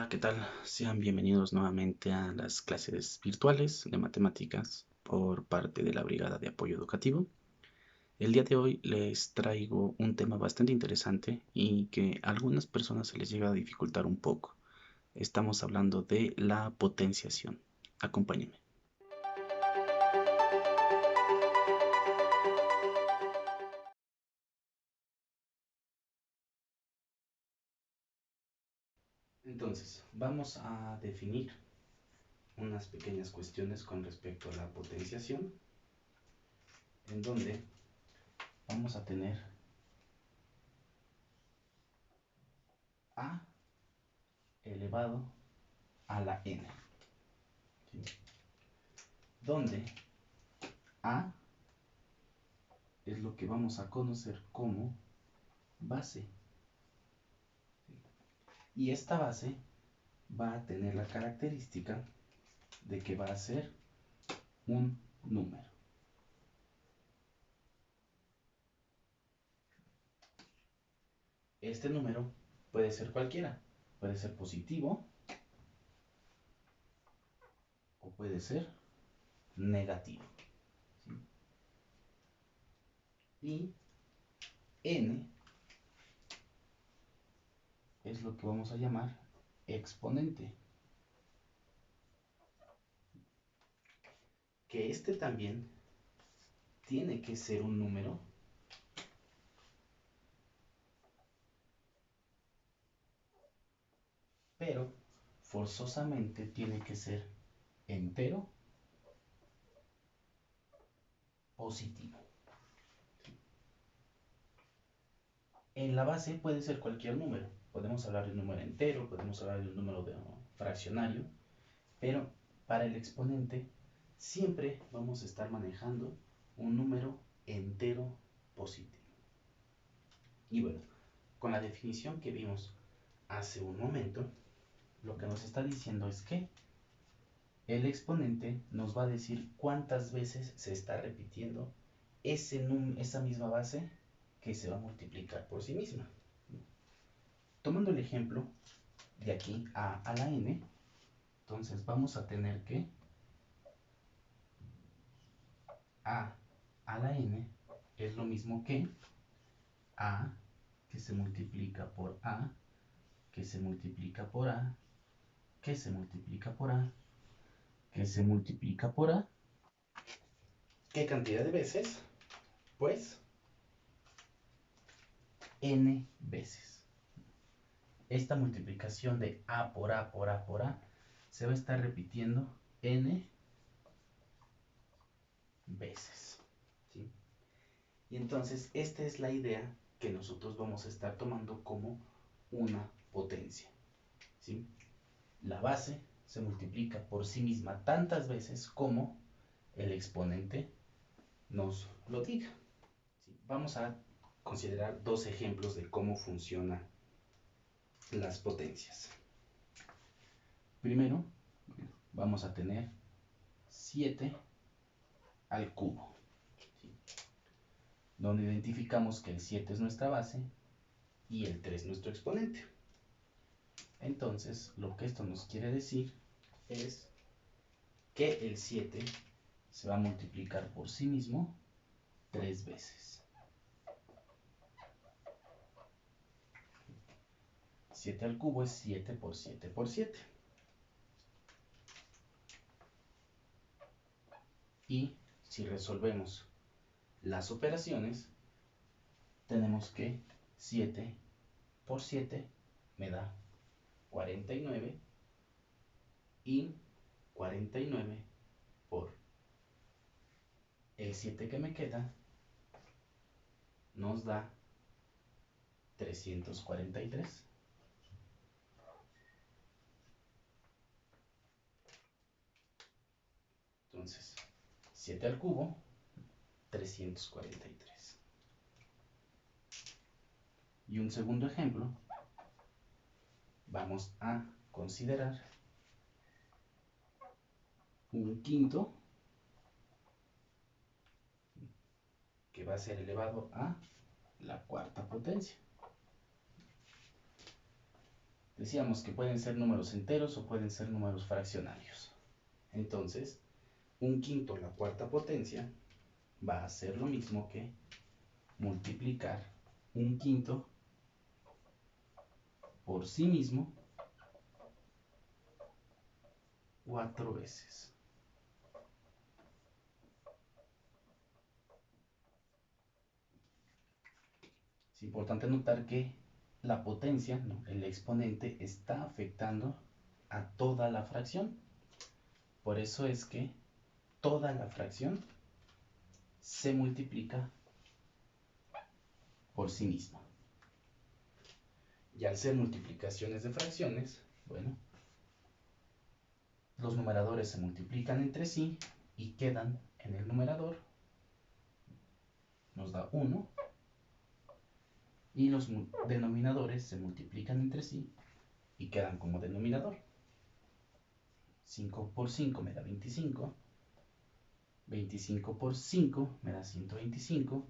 Hola, ¿qué tal? Sean bienvenidos nuevamente a las clases virtuales de matemáticas por parte de la Brigada de Apoyo Educativo. El día de hoy les traigo un tema bastante interesante y que a algunas personas se les llega a dificultar un poco. Estamos hablando de la potenciación. Acompáñenme. Entonces, vamos a definir unas pequeñas cuestiones con respecto a la potenciación, en donde vamos a tener a elevado a la n, ¿sí? Donde a es lo que vamos a conocer como base. Y esta base va a tener la característica de que va a ser un número. Este número puede ser cualquiera. Puede ser positivo o puede ser negativo, ¿sí? Y n es lo que vamos a llamar exponente. Que este también tiene que ser un número pero forzosamente tiene que ser entero positivo. En la base puede ser cualquier número. Podemos hablar de un número entero, podemos hablar de un número fraccionario, pero para el exponente siempre vamos a estar manejando un número entero positivo. Y bueno, con la definición que vimos hace un momento, lo que nos está diciendo es que el exponente nos va a decir cuántas veces se está repitiendo esa misma base que se va a multiplicar por sí misma. Tomando el ejemplo de aquí a la n, entonces vamos a tener que a la n es lo mismo que a que se multiplica por a, que se multiplica por a, que se multiplica por a, que se multiplica por a. ¿Qué cantidad de veces? Pues n veces. Esta multiplicación de a por a por a por a se va a estar repitiendo n veces, ¿sí? Y entonces esta es la idea que nosotros vamos a estar tomando como una potencia, ¿sí? La base se multiplica por sí misma tantas veces como el exponente nos lo diga, ¿sí? Vamos a considerar dos ejemplos de cómo funcionan las potencias. Primero, vamos a tener 7 al cubo, ¿sí? Donde identificamos que el 7 es nuestra base y el 3 nuestro exponente. Entonces, lo que esto nos quiere decir es que el 7 se va a multiplicar por sí mismo 3 veces. 7 al cubo es 7 por 7 por 7. Y si resolvemos las operaciones, tenemos que 7 por 7 me da 49 y 49 por el 7 que me queda nos da 343. Entonces, 7 al cubo, 343. Y un segundo ejemplo, vamos a considerar un quinto que va a ser elevado a la cuarta potencia. Decíamos que pueden ser números enteros o pueden ser números fraccionarios. Entonces, un quinto, la cuarta potencia, va a ser lo mismo que multiplicar un quinto por sí mismo 4 veces. Es importante notar que la potencia, ¿no?, el exponente, está afectando a toda la fracción. Por eso es que toda la fracción se multiplica por sí misma. Y al ser multiplicaciones de fracciones, bueno, los numeradores se multiplican entre sí y quedan en el numerador, nos da 1, y los denominadores se multiplican entre sí y quedan como denominador. 5 por 5 me da 25, 25 por 5 me da 125,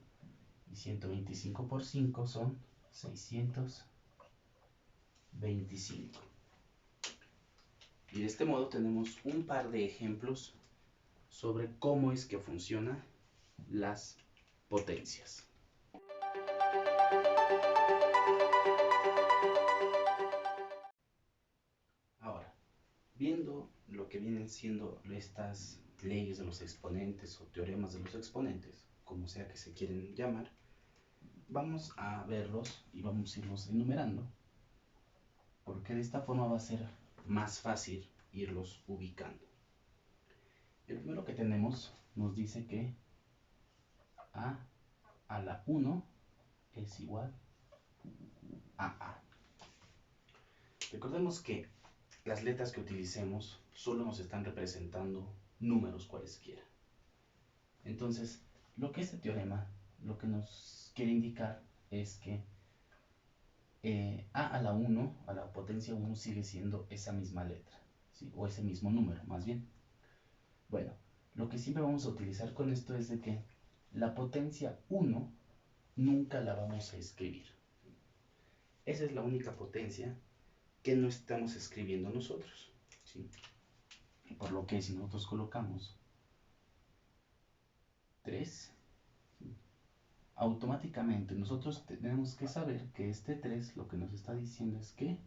y 125 por 5 son 625. Y de este modo tenemos un par de ejemplos sobre cómo es que funcionan las potencias. Ahora, viendo lo que vienen siendo estas leyes de los exponentes o teoremas de los exponentes, como sea que se quieren llamar, vamos a verlos y vamos a irlos enumerando, porque de esta forma va a ser más fácil irlos ubicando. El primero que tenemos nos dice que a la 1 es igual a A. Recordemos que las letras que utilicemos solo nos están representando números cualesquiera. Entonces, lo que este teorema lo que nos quiere indicar es que a la 1, a la potencia 1, sigue siendo esa misma letra, ¿sí?, o ese mismo número, más bien. Bueno, lo que siempre vamos a utilizar con esto es de que la potencia 1 nunca la vamos a escribir. Esa es la única potencia que no estamos escribiendo nosotros, ¿sí? Por lo que si nosotros colocamos 3, ¿sí?, automáticamente nosotros tenemos que saber que este 3 lo que nos está diciendo es que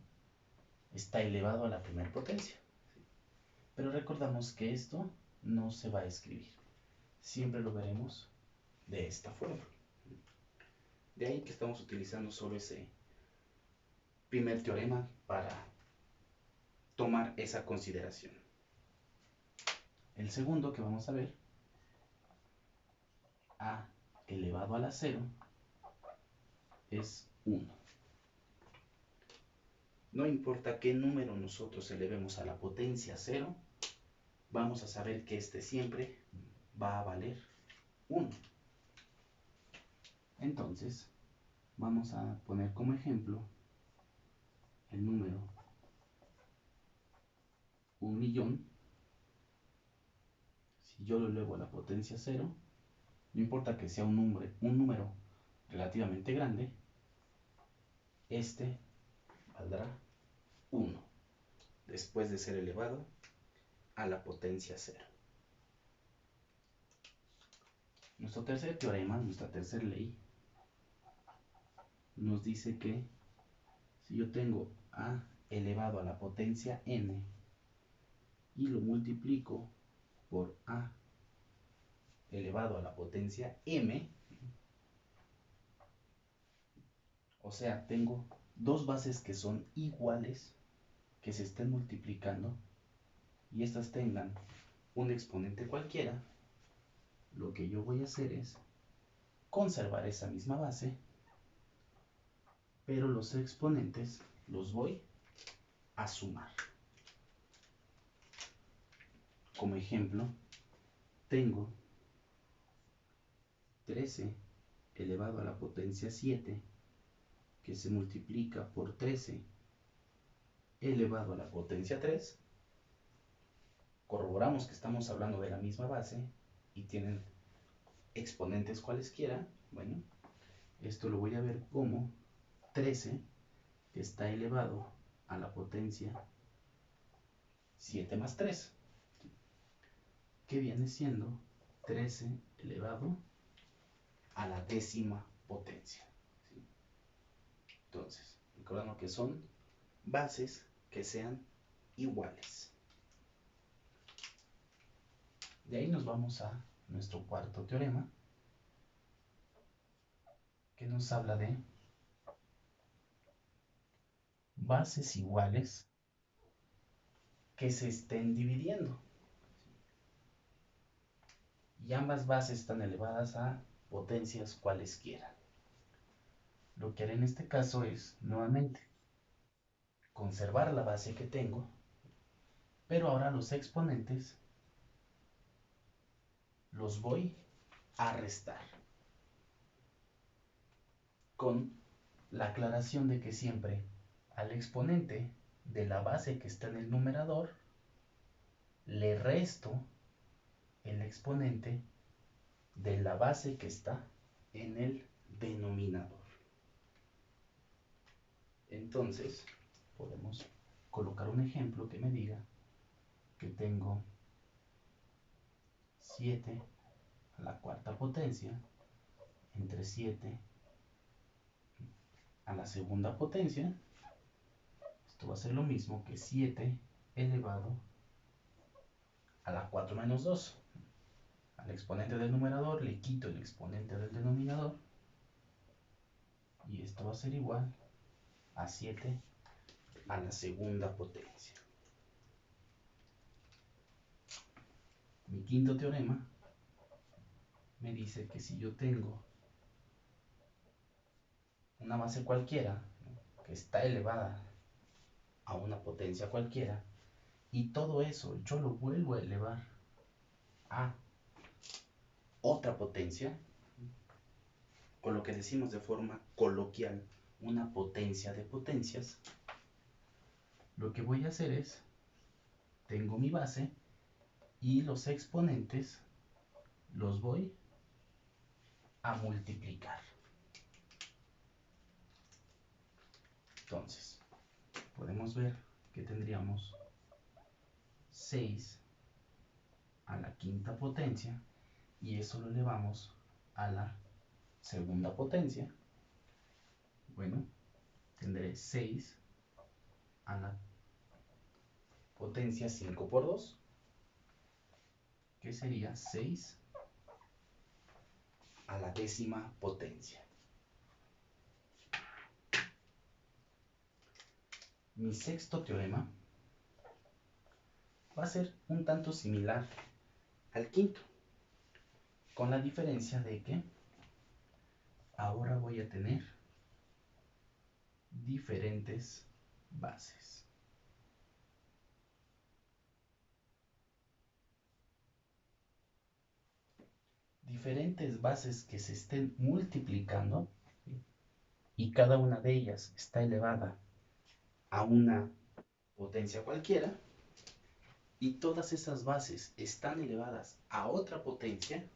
está elevado a la primera potencia, ¿sí? Pero recordamos que esto no se va a escribir. Siempre lo veremos de esta forma. De ahí que estamos utilizando solo ese primer teorema para tomar esa consideración. El segundo que vamos a ver, a elevado a la 0, es 1. No importa qué número nosotros elevemos a la potencia 0, vamos a saber que este siempre va a valer 1. Entonces, vamos a poner como ejemplo el número 1.000.000. Si yo lo elevo a la potencia 0, no importa que sea un número relativamente grande, este valdrá 1, después de ser elevado a la potencia 0. Nuestro tercer teorema, nuestra tercera ley, nos dice que si yo tengo a elevado a la potencia n y lo multiplico por a elevado a la potencia m, o sea, tengo dos bases que son iguales, que se estén multiplicando, y estas tengan un exponente cualquiera, lo que yo voy a hacer es conservar esa misma base, pero los exponentes los voy a sumar. Como ejemplo, tengo 13 elevado a la potencia 7, que se multiplica por 13 elevado a la potencia 3. Corroboramos que estamos hablando de la misma base y tienen exponentes cualesquiera. Bueno, esto lo voy a ver como 13, que está elevado a la potencia 7 más 3, que viene siendo 13 elevado a la décima potencia. ¿Sí? Entonces, recordando que son bases que sean iguales. De ahí nos vamos a nuestro cuarto teorema, que nos habla de bases iguales que se estén dividiendo. Y ambas bases están elevadas a potencias cualesquiera. Lo que haré en este caso es, nuevamente, conservar la base que tengo, pero ahora los exponentes los voy a restar. Con la aclaración de que siempre al exponente de la base que está en el numerador le resto el exponente de la base que está en el denominador. Entonces, podemos colocar un ejemplo que me diga que tengo 7 a la cuarta potencia entre 7 a la segunda potencia. Esto va a ser lo mismo que 7 elevado a la 4 menos 2. Al exponente del numerador le quito el exponente del denominador y esto va a ser igual a 7 a la segunda potencia. Mi quinto teorema me dice que si yo tengo una base cualquiera, ¿no?, que está elevada a una potencia cualquiera, y todo eso yo lo vuelvo a elevar a otra potencia, o lo que decimos de forma coloquial, una potencia de potencias, lo que voy a hacer es, tengo mi base y los exponentes los voy a multiplicar. Entonces, podemos ver que tendríamos 6 a la quinta potencia y eso lo elevamos a la segunda potencia. Bueno, tendré 6 a la potencia 5 por 2, que sería 6 a la décima potencia. Mi sexto teorema va a ser un tanto similar al quinto, con la diferencia de que ahora voy a tener diferentes bases. Diferentes bases que se estén multiplicando, ¿sí?, y cada una de ellas está elevada a una potencia cualquiera, y todas esas bases están elevadas a otra potencia.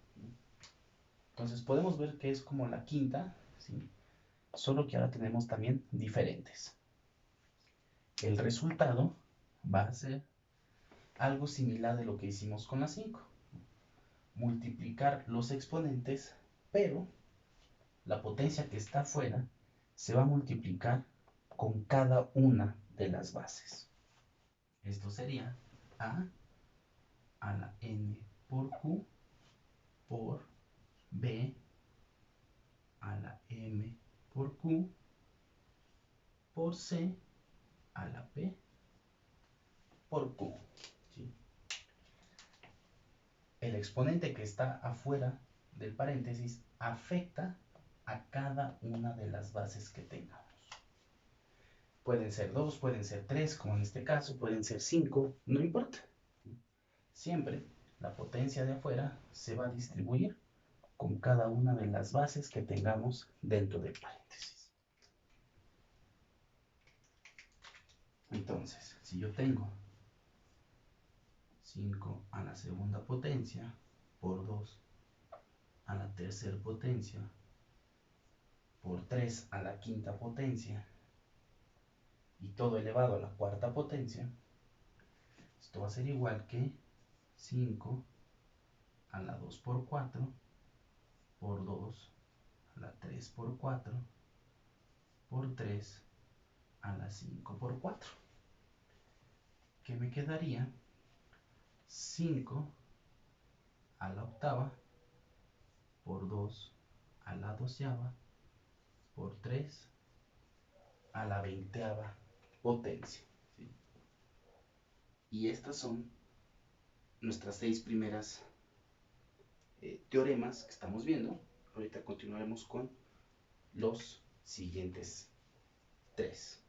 Entonces podemos ver que es como la quinta, ¿sí?, solo que ahora tenemos también diferentes. El resultado va a ser algo similar de lo que hicimos con la 5. Multiplicar los exponentes, pero la potencia que está afuera se va a multiplicar con cada una de las bases. Esto sería a la n por q por b a la m por q por c a la p por q. ¿Sí? El exponente que está afuera del paréntesis afecta a cada una de las bases que tengamos. Pueden ser 2, pueden ser 3, como en este caso, pueden ser 5, no importa. Siempre la potencia de afuera se va a distribuir con cada una de las bases que tengamos dentro del paréntesis. Entonces, si yo tengo 5 a la segunda potencia por 2 a la tercera potencia por 3 a la quinta potencia y todo elevado a la cuarta potencia, esto va a ser igual que 5 a la 2 por 4 por 2 a la 3 por 4 por 3 a la 5 por 4. Que me quedaría 5 a la octava por 2 a la doceava por 3 a la veinteava potencia. ¿Sí? Y estas son nuestras 6 primeras teoremas que estamos viendo. Ahorita continuaremos con los siguientes 3.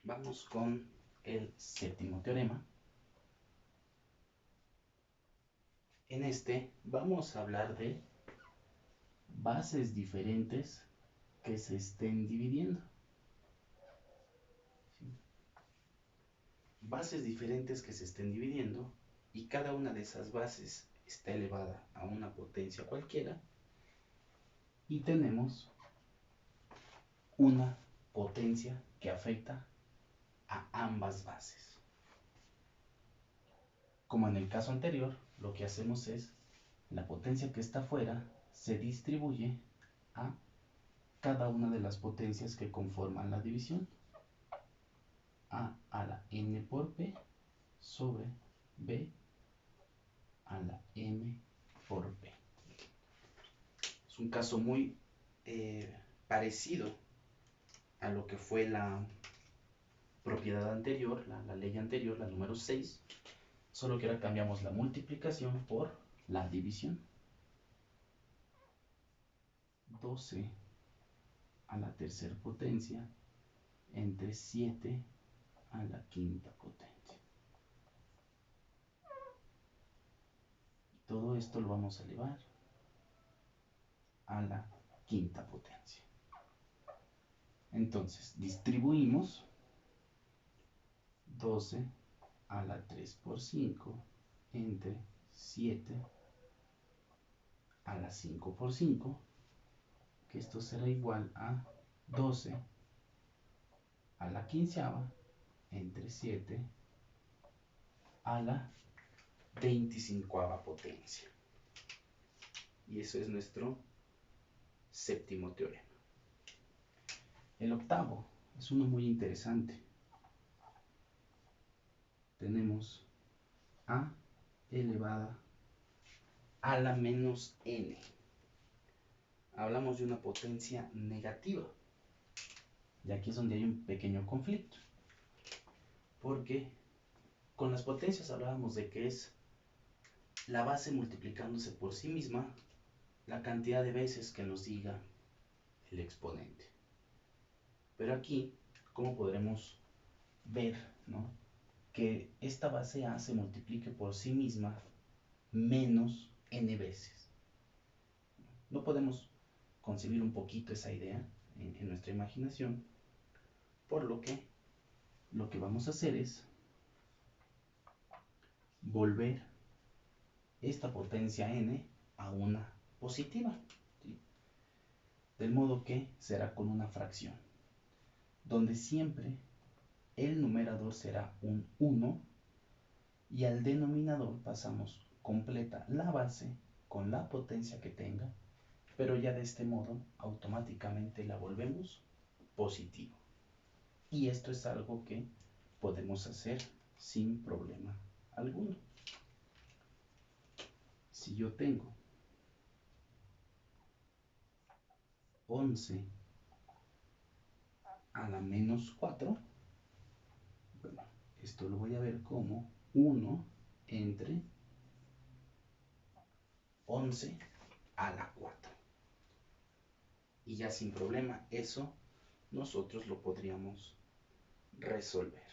Vamos con el séptimo teorema. En este vamos a hablar de bases diferentes que se estén dividiendo. ¿Sí? Bases diferentes que se estén dividiendo y cada una de esas bases está elevada a una potencia cualquiera y tenemos una potencia que afecta a ambas bases. Como en el caso anterior, lo que hacemos es la potencia que está afuera se distribuye a cada una de las potencias que conforman la división. A la n por p sobre b a la m por p. Es un caso muy parecido a lo que fue la propiedad anterior, la ley anterior, la número 6, solo que ahora cambiamos la multiplicación por la división. 12 a la tercera potencia entre 7 a la quinta potencia. Todo esto lo vamos a elevar a la quinta potencia. Entonces, distribuimos 12 a la 3 por 5 entre 7 a la 5 por 5, que esto será igual a 12 a la quinceava entre 7 a la 25ª potencia. Y eso es nuestro séptimo teorema. El octavo es uno muy interesante. Tenemos a elevada a la menos n. Hablamos de una potencia negativa. Y aquí es donde hay un pequeño conflicto. Porque con las potencias hablábamos de que es la base multiplicándose por sí misma la cantidad de veces que nos diga el exponente. Pero aquí, ¿cómo podremos ver, ¿no?, que esta base a se multiplique por sí misma menos n veces? No podemos concebir un poquito esa idea en nuestra imaginación, por lo que vamos a hacer es volver esta potencia n a una positiva, ¿sí? Del modo que será con una fracción, donde siempre el numerador será un 1 y al denominador pasamos completa la base con la potencia que tenga, pero ya de este modo automáticamente la volvemos positivo. Y esto es algo que podemos hacer sin problema alguno. Si yo tengo 11 a la menos 4, bueno, esto lo voy a ver como 1 entre 11 a la 4. Y ya sin problema eso nosotros lo podríamos resolver.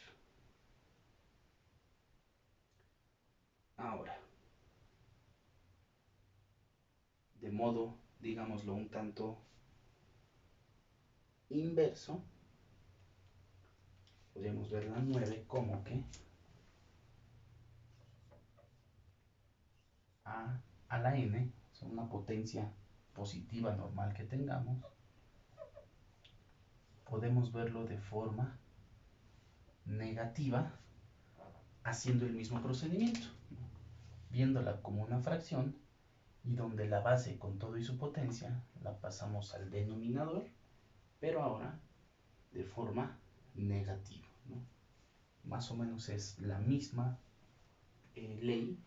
Ahora, de modo, digámoslo, un tanto inverso, podríamos ver la 9 como que a la n, o sea, una potencia positiva normal que tengamos, podemos verlo de forma negativa haciendo el mismo procedimiento, viéndola como una fracción y donde la base con todo y su potencia la pasamos al denominador, pero ahora de forma negativa, ¿no? Más o menos es la misma ley,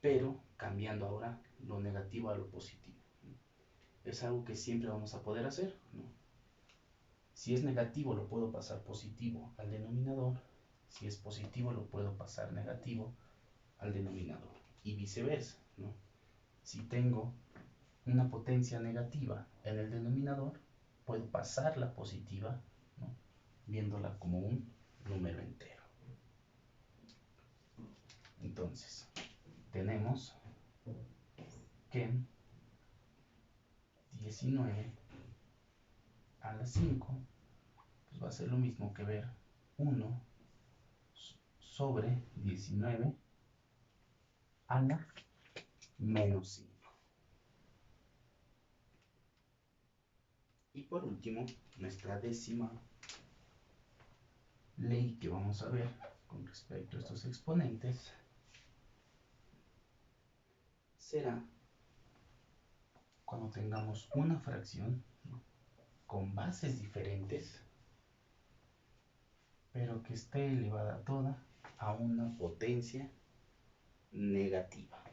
pero cambiando ahora lo negativo a lo positivo, ¿no? Es algo que siempre vamos a poder hacer, ¿no? Si es negativo lo puedo pasar positivo al denominador, si es positivo lo puedo pasar negativo al denominador y viceversa, ¿no? Si tengo una potencia negativa en el denominador, puedo pasar la positiva, ¿no? Viéndola como un número entero. Entonces, tenemos que 19 a la 5 pues va a ser lo mismo que ver 1 sobre 19 a la menos 5. Y por último, nuestra décima ley que vamos a ver con respecto a estos exponentes será cuando tengamos una fracción, ¿no?, con bases diferentes, pero que esté elevada toda a una potencia negativa.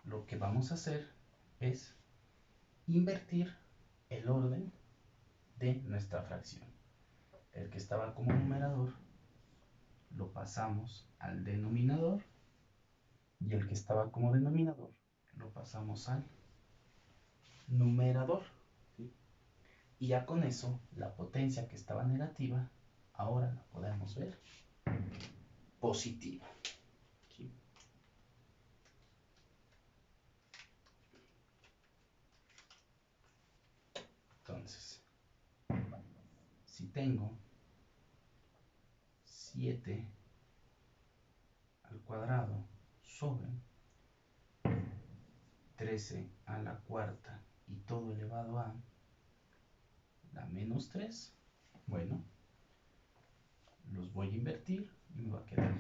Lo que vamos a hacer es invertir el orden de nuestra fracción. El que estaba como numerador lo pasamos al denominador y el que estaba como denominador lo pasamos al numerador, ¿sí? Y ya con eso la potencia que estaba negativa ahora la podemos ver positiva, ¿sí? Entonces, si tengo 7 al cuadrado sobre 13 a la cuarta y todo elevado a la menos 3, bueno, los voy a invertir y me va a quedar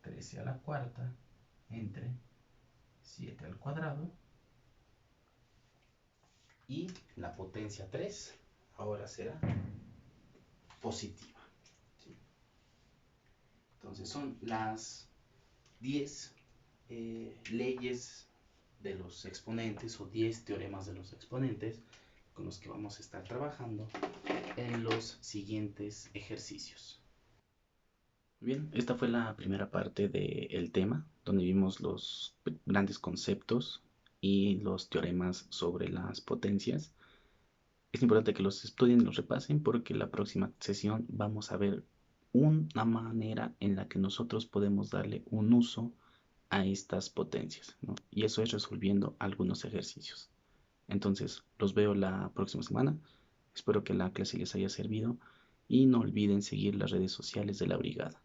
13 a la cuarta entre 7 al cuadrado y la potencia 3 ahora será positiva, ¿sí? Entonces son las 10 leyes de los exponentes o 10 teoremas de los exponentes con los que vamos a estar trabajando en los siguientes ejercicios. Bien, esta fue la primera parte del tema, donde vimos los grandes conceptos y los teoremas sobre las potencias. Es importante que los estudien y los repasen porque la próxima sesión vamos a ver una manera en la que nosotros podemos darle un uso a estas potencias, ¿no? Y eso es resolviendo algunos ejercicios. Entonces, los veo la próxima semana. Espero que la clase les haya servido y no olviden seguir las redes sociales de la brigada.